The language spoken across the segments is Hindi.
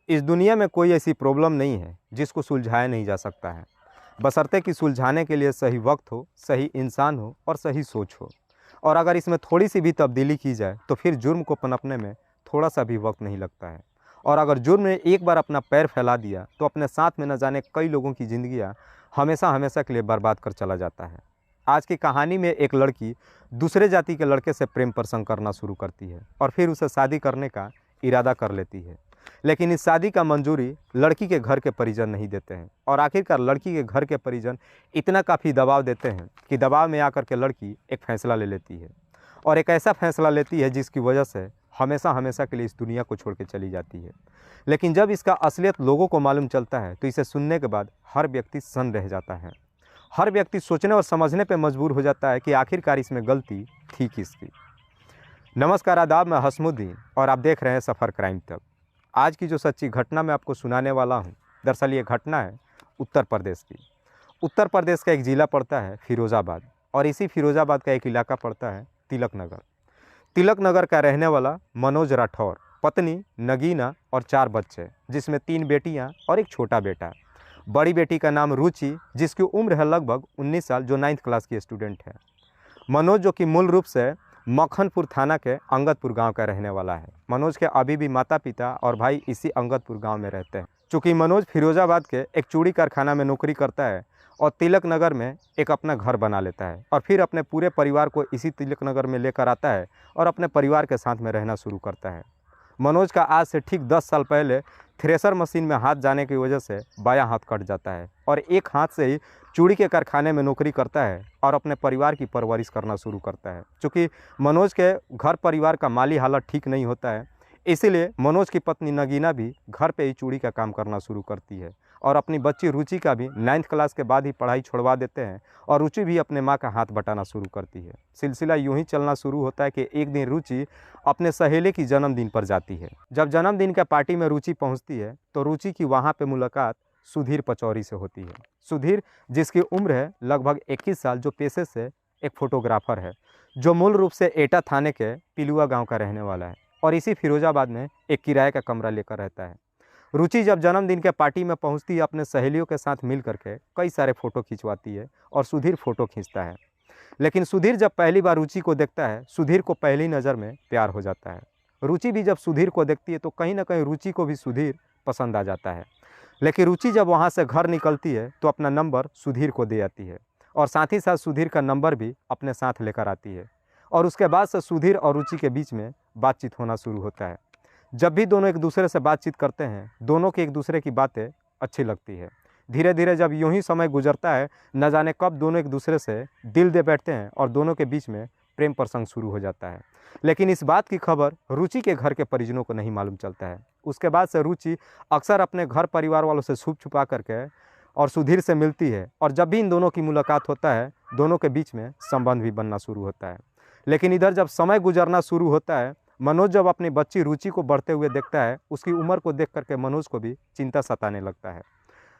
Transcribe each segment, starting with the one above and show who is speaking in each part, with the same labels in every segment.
Speaker 1: इस दुनिया में कोई ऐसी प्रॉब्लम नहीं है जिसको सुलझाया नहीं जा सकता है, बशर्ते कि सुलझाने के लिए सही वक्त हो, सही इंसान हो और सही सोच हो। और अगर इसमें थोड़ी सी भी तब्दीली की जाए तो फिर जुर्म को पनपने में थोड़ा सा भी वक्त नहीं लगता है। और अगर जुर्म ने एक बार अपना पैर फैला दिया तो अपने साथ में न जाने कई लोगों की ज़िंदगियाँ हमेशा हमेशा के लिए बर्बाद कर चला जाता है। आज की कहानी में एक लड़की दूसरे जाति के लड़के से प्रेम प्रसंग करना शुरू करती है और फिर उसे शादी करने का इरादा कर लेती है। लेकिन इस शादी का मंजूरी लड़की के घर के परिजन नहीं देते हैं और आखिरकार लड़की के घर के परिजन इतना काफ़ी दबाव देते हैं कि दबाव में आकर के लड़की एक फ़ैसला ले लेती है और एक ऐसा फ़ैसला लेती है जिसकी वजह से हमेशा हमेशा के लिए इस दुनिया को छोड़ के चली जाती है। लेकिन जब इसका असलियत लोगों को मालूम चलता है तो इसे सुनने के बाद हर व्यक्ति सन्न रह जाता है। हर व्यक्ति सोचने और समझने पर मजबूर हो जाता है कि आखिरकार इसमें गलती थी किसकी। नमस्कार, आदाब, मैं हसमुद्दीन और आप देख रहे हैं सफ़र क्राइम तक। आज की जो सच्ची घटना मैं आपको सुनाने वाला हूं, दरअसल ये घटना है उत्तर प्रदेश की। उत्तर प्रदेश का एक ज़िला पड़ता है फिरोज़ाबाद और इसी फिरोज़ाबाद का एक इलाका पड़ता है तिलक नगर। तिलक नगर का रहने वाला मनोज राठौर, पत्नी नगीना और 4 बच्चे, जिसमें 3 बेटियां और एक छोटा बेटा। बड़ी बेटी का नाम रुचि, जिसकी उम्र है लगभग 19 साल, जो 9th क्लास की स्टूडेंट है। मनोज, जो कि मूल रूप से मक्खनपुर थाना के अंगदपुर गांव का रहने वाला है। मनोज के अभी भी माता पिता और भाई इसी अंगदपुर गांव में रहते हैं। चूँकि मनोज फिरोज़ाबाद के एक चूड़ी कारखाना में नौकरी करता है और तिलक नगर में एक अपना घर बना लेता है और फिर अपने पूरे परिवार को इसी तिलक नगर में लेकर आता है और अपने परिवार के साथ में रहना शुरू करता है। मनोज का आज से ठीक 10 साल पहले थ्रेसर मशीन में हाथ जाने की वजह से बायां हाथ कट जाता है और एक हाथ से ही चूड़ी के कारखाने में नौकरी करता है और अपने परिवार की परवरिश करना शुरू करता है। चूँकि मनोज के घर परिवार का माली हालत ठीक नहीं होता है, इसीलिए मनोज की पत्नी नगीना भी घर पे ही चूड़ी का काम करना शुरू करती है और अपनी बच्ची रुचि का भी 9th क्लास के बाद ही पढ़ाई छुड़वा देते हैं और रुचि भी अपने माँ का हाथ बटाना शुरू करती है। सिलसिला यूं ही चलना शुरू होता है कि एक दिन रुचि अपने सहेली की जन्मदिन पर जाती है। जब जन्मदिन का पार्टी में रुचि पहुँचती है तो रुचि की वहाँ पर मुलाकात सुधीर पचौरी से होती है। सुधीर, जिसकी उम्र है लगभग 21 साल, जो पेशे से एक फ़ोटोग्राफ़र है, जो मूल रूप से एटा थाने के पिलुआ गाँव का रहने वाला है और इसी फिरोज़ाबाद में एक किराए का कमरा लेकर रहता है। रुचि जब जन्मदिन के पार्टी में पहुंचती है, अपने सहेलियों के साथ मिल करके कई सारे फ़ोटो खिंचवाती है और सुधीर फ़ोटो खींचता है। लेकिन सुधीर जब पहली बार रुचि को देखता है, सुधीर को पहली नज़र में प्यार हो जाता है। रुचि भी जब सुधीर को देखती है तो कहीं ना कहीं रुचि को भी सुधीर पसंद आ जाता है। लेकिन रुचि जब वहाँ से घर निकलती है तो अपना नंबर सुधीर को दे आती है और साथ ही साथ सुधीर का नंबर भी अपने साथ लेकर आती है और उसके बाद से सुधीर और रुचि के बीच में बातचीत होना शुरू होता है। जब भी दोनों एक दूसरे से बातचीत करते हैं, दोनों की एक दूसरे की बातें अच्छी लगती है। धीरे धीरे जब यूं ही समय गुजरता है, न जाने कब दोनों एक दूसरे से दिल दे बैठते हैं और दोनों के बीच में प्रेम प्रसंग शुरू हो जाता है। लेकिन इस बात की खबर रुचि के घर के परिजनों को नहीं मालूम चलता है। उसके बाद से रुचि अक्सर अपने घर परिवार वालों से छुप छुपा करके और सुधीर से मिलती है और जब भी इन दोनों की मुलाकात होता है, दोनों के बीच में संबंध भी बनना शुरू होता है। लेकिन इधर जब समय गुजरना शुरू होता है, मनोज जब अपनी बच्ची रुचि को बढ़ते हुए देखता है, उसकी उम्र को देख करके मनोज को भी चिंता सताने लगता है।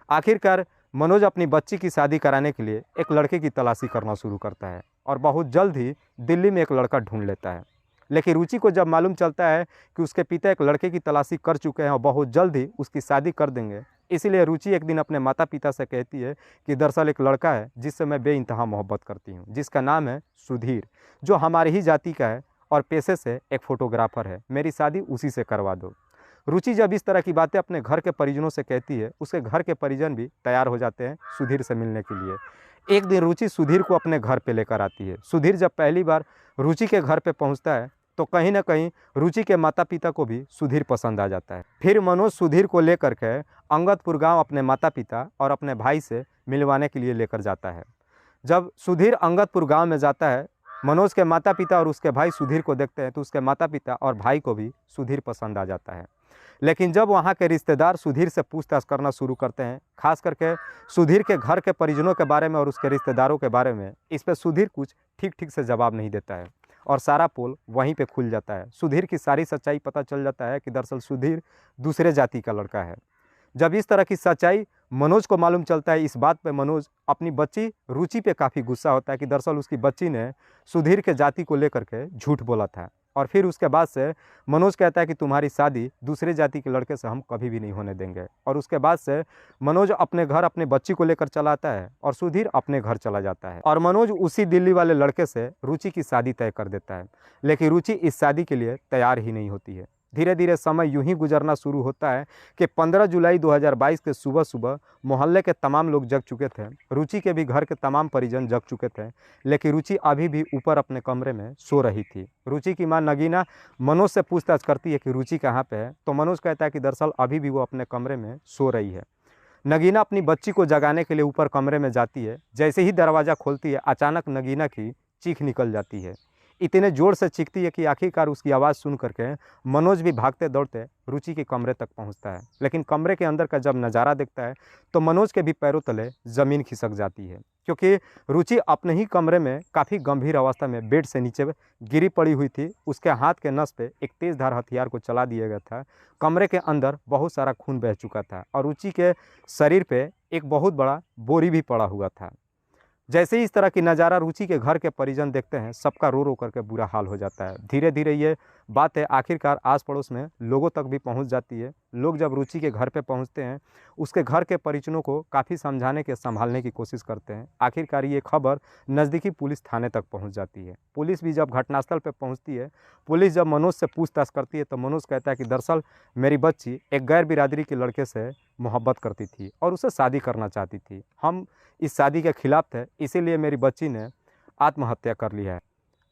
Speaker 1: आखिरकार मनोज अपनी बच्ची की शादी कराने के लिए एक लड़के की तलाशी करना शुरू करता है और बहुत जल्द ही दिल्ली में एक लड़का ढूंढ लेता है। लेकिन रुचि को जब मालूम चलता है कि उसके पिता एक लड़के की तलाशी कर चुके हैं और बहुत जल्द ही उसकी शादी कर देंगे, इसीलिए रुचि एक दिन अपने माता पिता से कहती है कि दरअसल एक लड़का है जिससे मैं बेइंतहा मोहब्बत करती हूँ, जिसका नाम है सुधीर, जो हमारी ही जाति का है और पेशे से एक फ़ोटोग्राफ़र है। मेरी शादी उसी से करवा दो। रुचि जब इस तरह की बातें अपने घर के परिजनों से कहती है, उसके घर के परिजन भी तैयार हो जाते हैं सुधीर से मिलने के लिए। एक दिन रुचि सुधीर को अपने घर पे लेकर आती है। सुधीर जब पहली बार रुचि के घर पे पहुंचता है तो कहीं ना कहीं रुचि के माता पिता को भी सुधीर पसंद आ जाता है। फिर मनोज सुधीर को लेकर के अंगदपुर गाँव अपने माता पिता और अपने भाई से मिलवाने के लिए लेकर जाता है। जब सुधीर अंगदपुर गाँव में जाता है, मनोज के माता पिता और उसके भाई सुधीर को देखते हैं तो उसके माता पिता और भाई को भी सुधीर पसंद आ जाता है। लेकिन जब वहाँ के रिश्तेदार सुधीर से पूछताछ करना शुरू करते हैं, खास करके सुधीर के घर के परिजनों के बारे में और उसके रिश्तेदारों के बारे में, इस पर सुधीर कुछ ठीक ठीक से जवाब नहीं देता है और सारा पोल वहीं पे खुल जाता है। सुधीर की सारी सच्चाई पता चल जाता है कि दरअसल सुधीर दूसरे जाति का लड़का है। जब इस तरह की सच्चाई मनोज को मालूम चलता है, इस बात पे मनोज अपनी बच्ची रुचि पे काफ़ी गुस्सा होता है कि दरअसल उसकी बच्ची ने सुधीर के जाति को लेकर के झूठ बोला था और फिर उसके बाद से मनोज कहता है कि तुम्हारी शादी दूसरे जाति के लड़के से हम कभी भी नहीं होने देंगे। और उसके बाद से मनोज अपने घर अपने बच्ची को लेकर चला आता है और सुधीर अपने घर चला जाता है। और मनोज उसी दिल्ली वाले लड़के से रुचि की शादी तय कर देता है, लेकिन रुचि इस शादी के लिए तैयार ही नहीं होती है। धीरे धीरे समय यूं ही गुजरना शुरू होता है कि 15 जुलाई 2022 के सुबह सुबह मोहल्ले के तमाम लोग जग चुके थे, रुचि के भी घर के तमाम परिजन जग चुके थे, लेकिन रुचि अभी भी ऊपर अपने कमरे में सो रही थी। रुचि की मां नगीना मनोज से पूछताछ करती है कि रुचि कहाँ पे है, तो मनोज कहता है कि दरअसल अभी भी वो अपने कमरे में सो रही है। नगीना अपनी बच्ची को जगाने के लिए ऊपर कमरे में जाती है। जैसे ही दरवाज़ा खोलती है, अचानक नगीना की चीख निकल जाती है। इतने ज़ोर से चीखती है कि आखिरकार उसकी आवाज़ सुन करके मनोज भी भागते दौड़ते रुचि के कमरे तक पहुंचता है। लेकिन कमरे के अंदर का जब नज़ारा देखता है तो मनोज के भी पैरों तले ज़मीन खिसक जाती है, क्योंकि रुचि अपने ही कमरे में काफ़ी गंभीर अवस्था में बेड से नीचे गिरी पड़ी हुई थी। उसके हाथ के नस पे एक तेज़धार हथियार को चला दिया गया था। कमरे के अंदर बहुत सारा खून बह चुका था और रुचि के शरीर पे एक बहुत बड़ा बोरी भी पड़ा हुआ था। जैसे ही इस तरह की नज़ारा रुचि के घर के परिजन देखते हैं, सबका रो रो करके बुरा हाल हो जाता है। धीरे धीरे ये बातें आखिरकार आस पड़ोस में लोगों तक भी पहुंच जाती है। लोग जब रुचि के घर पे पहुंचते हैं, उसके घर के परिजनों को काफ़ी समझाने के संभालने की कोशिश करते हैं। आखिरकार ये खबर नज़दीकी पुलिस थाने तक पहुँच जाती है। पुलिस भी जब घटनास्थल पर पहुँचती है, पुलिस जब मनोज से पूछताछ करती है तो मनोज कहता है कि दरअसल मेरी बच्ची एक गैर बिरादरी के लड़के से मोहब्बत करती थी और उसे शादी करना चाहती थी। हम इस शादी के खिलाफ थे, इसीलिए मेरी बच्ची ने आत्महत्या कर लिया है,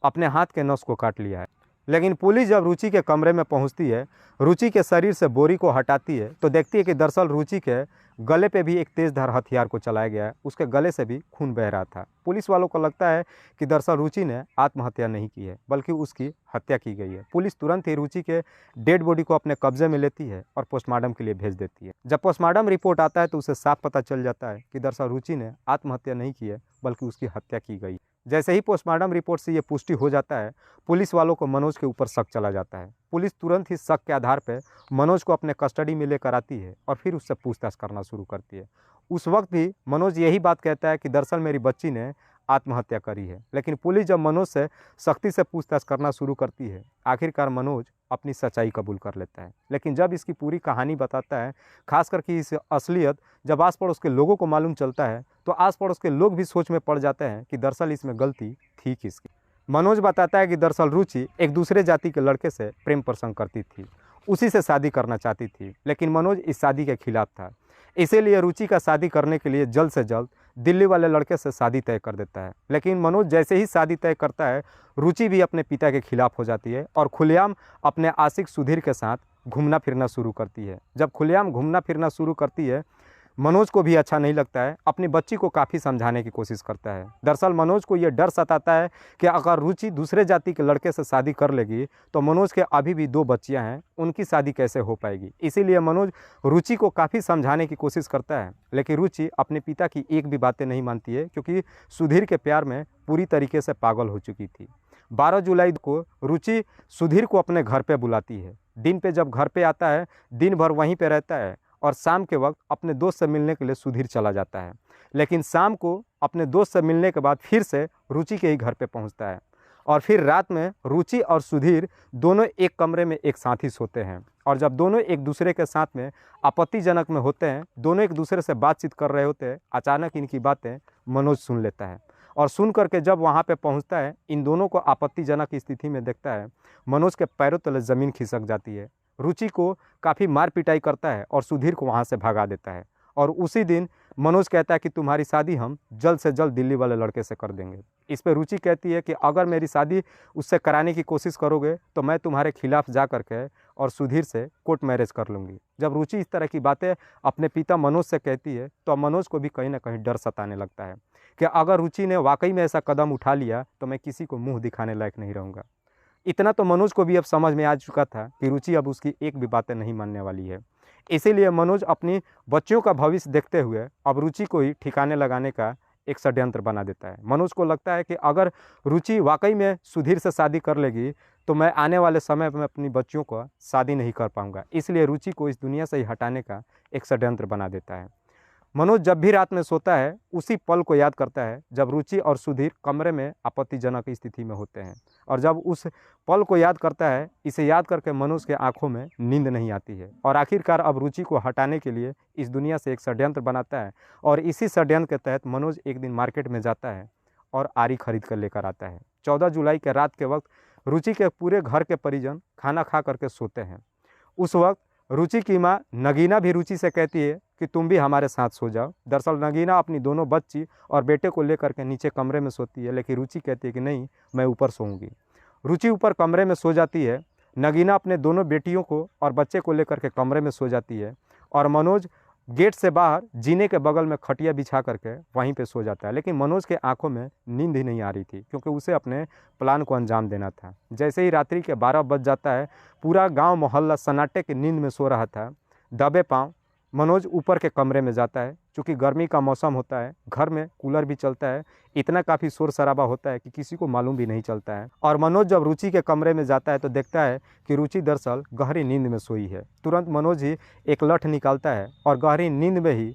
Speaker 1: अपने हाथ के नस को काट लिया है। लेकिन पुलिस जब रुचि के कमरे में पहुंचती है, रुचि के शरीर से बोरी को हटाती है तो देखती है कि दरअसल रुचि के गले पे भी एक तेज़धार हथियार को चलाया गया है। उसके गले से भी खून बह रहा था। पुलिस वालों को लगता है कि दरअसल रुचि ने आत्महत्या नहीं की है, बल्कि उसकी हत्या की गई है। पुलिस तुरंत ही रुचि के डेड बॉडी को अपने कब्जे में लेती है और पोस्टमार्टम के लिए भेज देती है। जब पोस्टमार्टम रिपोर्ट आता है तो उसे साफ पता चल जाता है कि दरअसल रुचि ने आत्महत्या नहीं की है, बल्कि उसकी हत्या की गई। जैसे ही पोस्टमार्टम रिपोर्ट से ये पुष्टि हो जाता है, पुलिस वालों को मनोज के ऊपर शक चला जाता है। पुलिस तुरंत ही शक के आधार पर मनोज को अपने कस्टडी में लेकर आती है और फिर उससे पूछताछ करना शुरू करती है। उस वक्त भी मनोज यही बात कहता है कि दरअसल मेरी बच्ची ने आत्महत्या करी है। लेकिन पुलिस जब मनोज से सख्ती से पूछताछ करना शुरू करती है, आखिरकार मनोज अपनी सच्चाई कबूल कर लेता है। लेकिन जब इसकी पूरी कहानी बताता है, खास करके इस असलियत जब आस पड़ोस के लोगों को मालूम चलता है, तो आस पड़ोस के लोग भी सोच में पड़ जाते हैं कि दरअसल इसमें गलती थी किसकी। मनोज बताता है कि दरअसल रुचि एक दूसरे जाति के लड़के से प्रेम प्रसंग करती थी, उसी से शादी करना चाहती थी, लेकिन मनोज इस शादी के खिलाफ था। इसीलिए रुचि का शादी करने के लिए जल्द से जल्द दिल्ली वाले लड़के से शादी तय कर देता है। लेकिन मनोज जैसे ही शादी तय करता है, रुचि भी अपने पिता के खिलाफ हो जाती है और खुलेआम अपने आशिक सुधीर के साथ घूमना फिरना शुरू करती है। जब खुलेआम घूमना फिरना शुरू करती है, मनोज को भी अच्छा नहीं लगता है। अपनी बच्ची को काफ़ी समझाने की कोशिश करता है। दरअसल मनोज को ये डर सताता है कि अगर रुचि दूसरे जाति के लड़के से शादी कर लेगी तो मनोज के अभी भी 2 बच्चियां हैं, उनकी शादी कैसे हो पाएगी। इसीलिए मनोज रुचि को काफ़ी समझाने की कोशिश करता है, लेकिन रुचि अपने पिता की एक भी बातें नहीं मानती है, क्योंकि सुधीर के प्यार में पूरी तरीके से पागल हो चुकी थी। 12 जुलाई को रुचि सुधीर को अपने घर पर बुलाती है। दिन पे जब घर पे आता है, दिन भर वहीं पे रहता है और शाम के वक्त अपने दोस्त से मिलने के लिए सुधीर चला जाता है। लेकिन शाम को अपने दोस्त से मिलने के बाद फिर से रुचि के ही घर पे पहुंचता है और फिर रात में रुचि और सुधीर दोनों एक कमरे में एक साथ ही सोते हैं। और जब दोनों एक दूसरे के साथ में आपत्तिजनक में होते हैं, दोनों एक दूसरे से बातचीत कर रहे होते हैं, अचानक इनकी बातें मनोज सुन लेता है और सुन करके जब वहाँ पे पहुँचता है, इन दोनों को आपत्तिजनक स्थिति में देखता है, मनोज के पैरों तले ज़मीन खिसक जाती है। रुचि को काफ़ी मार पिटाई करता है और सुधीर को वहाँ से भगा देता है। और उसी दिन मनोज कहता है कि तुम्हारी शादी हम जल्द से जल्द दिल्ली वाले लड़के से कर देंगे। इस पर रुचि कहती है कि अगर मेरी शादी उससे कराने की कोशिश करोगे तो मैं तुम्हारे खिलाफ जा करके और सुधीर से कोर्ट मैरिज कर लूँगी। जब रुचि इस तरह की बातें अपने पिता मनोज से कहती है तो मनोज को भी कहीं ना कहीं डर सताने लगता है कि अगर रुचि ने वाकई में ऐसा कदम उठा लिया तो मैं किसी को मुँह दिखाने लायक नहीं रहूँगा। इतना तो मनोज को भी अब समझ में आ चुका था कि रुचि अब उसकी एक भी बातें नहीं मानने वाली है। इसीलिए मनोज अपनी बच्चियों का भविष्य देखते हुए अब रुचि को ही ठिकाने लगाने का एक षड्यंत्र बना देता है। मनोज को लगता है कि अगर रुचि वाकई में सुधीर से शादी कर लेगी तो मैं आने वाले समय में अपनी बच्चियों को शादी नहीं कर पाऊंगा। इसलिए रुचि को इस दुनिया से ही हटाने का एक षड्यंत्र बना देता है। मनोज जब भी रात में सोता है उसी पल को याद करता है जब रुचि और सुधीर कमरे में आपत्तिजनक स्थिति में होते हैं, और जब उस पल को याद करता है, इसे याद करके मनोज के आंखों में नींद नहीं आती है और आखिरकार अब रुचि को हटाने के लिए इस दुनिया से एक षड्यंत्र बनाता है। और इसी षड्यंत्र के तहत मनोज एक दिन मार्केट में जाता है और आरी खरीद कर लेकर आता है। 14 जुलाई के रात के वक्त रुचि के पूरे घर के परिजन खाना खा करके सोते हैं। उस वक्त रुचि की माँ नगीना भी रुचि से कहती है कि तुम भी हमारे साथ सो जाओ। दरअसल नगीना अपनी दोनों बच्ची और बेटे को लेकर के नीचे कमरे में सोती है, लेकिन रुचि कहती है कि नहीं, मैं ऊपर सोऊंगी। रुचि ऊपर कमरे में सो जाती है। नगीना अपने दोनों बेटियों को और बच्चे को लेकर के कमरे में सो जाती है और मनोज गेट से बाहर जीने के बगल में खटिया बिछा करके वहीं पे सो जाता है। लेकिन मनोज के आंखों में नींद ही नहीं आ रही थी, क्योंकि उसे अपने प्लान को अंजाम देना था। जैसे ही रात्रि के 12 बज जाता है, पूरा गांव मोहल्ला सन्नाटे की नींद में सो रहा था। दबे पांव मनोज ऊपर के कमरे में जाता है। चूँकि गर्मी का मौसम होता है, घर में कूलर भी चलता है, इतना काफ़ी शोर शराबा होता है कि किसी को मालूम भी नहीं चलता है। और मनोज जब रुचि के कमरे में जाता है तो देखता है कि रुचि दरअसल गहरी नींद में सोई है। तुरंत मनोज ही एक लठ निकालता है और गहरी नींद में ही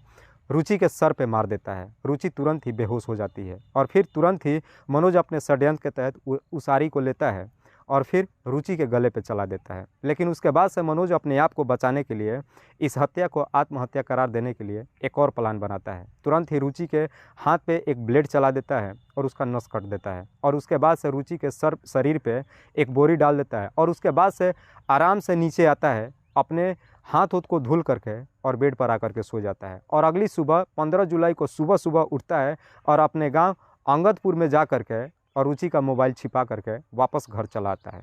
Speaker 1: रुचि के सर पे मार देता है। रुचि तुरंत ही बेहोश हो जाती है और फिर तुरंत ही मनोज अपने षड्यंत्र के तहत उसारी को लेता है और फिर रुचि के गले पे चला देता है। लेकिन उसके बाद से मनोज अपने आप को बचाने के लिए, इस हत्या को आत्महत्या करार देने के लिए एक और प्लान बनाता है। तुरंत ही रुचि के हाथ पे एक ब्लेड चला देता है और उसका नस काट देता है और उसके बाद से रुचि के शरीर पे एक बोरी डाल देता है और उसके बाद से आराम से नीचे आता है, अपने हाथ को धुल करके और बेड पर आकर के सो जाता है। और अगली सुबह 15 जुलाई को सुबह सुबह उठता है और अपने गाँव अंगदपुर में जा करके और रुचि का मोबाइल छिपा करके वापस घर चला आता है।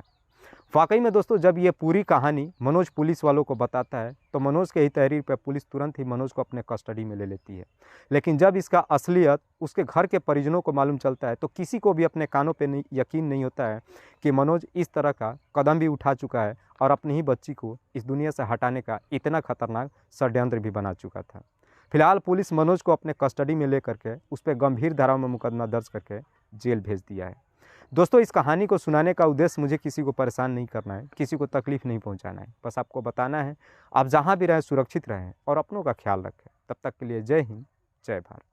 Speaker 1: वाकई में दोस्तों, जब ये पूरी कहानी मनोज पुलिस वालों को बताता है तो मनोज के ही तहरीर पर पुलिस तुरंत ही मनोज को अपने कस्टडी में ले लेती है। लेकिन जब इसका असलियत उसके घर के परिजनों को मालूम चलता है तो किसी को भी अपने कानों पे यकीन नहीं होता है कि मनोज इस तरह का कदम भी उठा चुका है और अपनी ही बच्ची को इस दुनिया से हटाने का इतना खतरनाक षड्यंत्र भी बना चुका था। फिलहाल पुलिस मनोज को अपने कस्टडी में लेकर के उस पर गंभीर धाराओं में मुकदमा दर्ज करके जेल भेज दिया है। दोस्तों, इस कहानी को सुनाने का उद्देश्य मुझे किसी को परेशान नहीं करना है, किसी को तकलीफ नहीं पहुंचाना है। बस आपको बताना है आप जहां भी रहें सुरक्षित रहें और अपनों का ख्याल रखें। तब तक के लिए जय हिंद, जय भारत।